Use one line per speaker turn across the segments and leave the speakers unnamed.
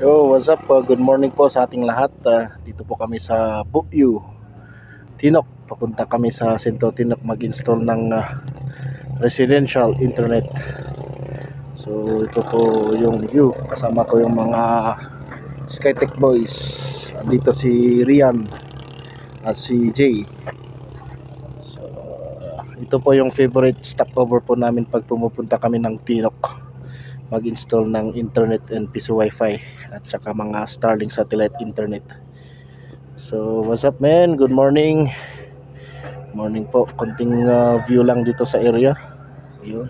Yo, what's up? Good morning po sa ating lahat. Dito po kami sa Bukyu, Tinok. Papunta kami sa Sentro Tinok mag-install ng residential internet. So ito po yung view. Kasama ko yung mga Skytech boys. Dito si Rian at si Jay. So ito po yung favorite stopover po namin pag pumupunta kami ng Tinok mag-install ng internet and piso wifi at saka mga Starlink satellite internet. So what's up man, good morning. Morning po, konting view lang dito sa area. Yun.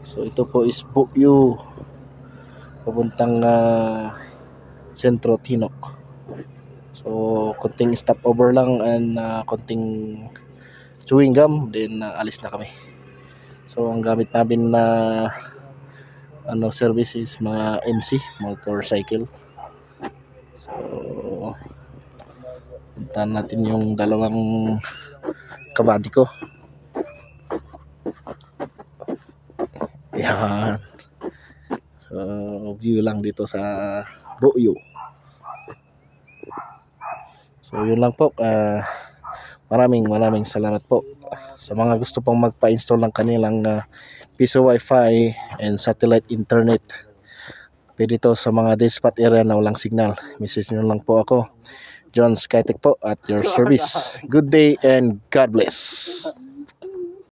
So ito po is Bukyu papuntang Sentro Tinok. So konting stopover lang and konting chewing gum, then alis na kami. So ang gamit namin na services, mga MC motorcycle. So puntahan natin yung dalawang kabady ko. Yan. So view lang dito sa Bukyu. So yun lang po. Maraming salamat po sa mga gusto pong magpa-install ng kanilang piso wifi and satellite internet. Pwede to sa mga dead spot area na walang signal. Message nyo lang po ako, John Skytech po, at your service. Good day and God bless.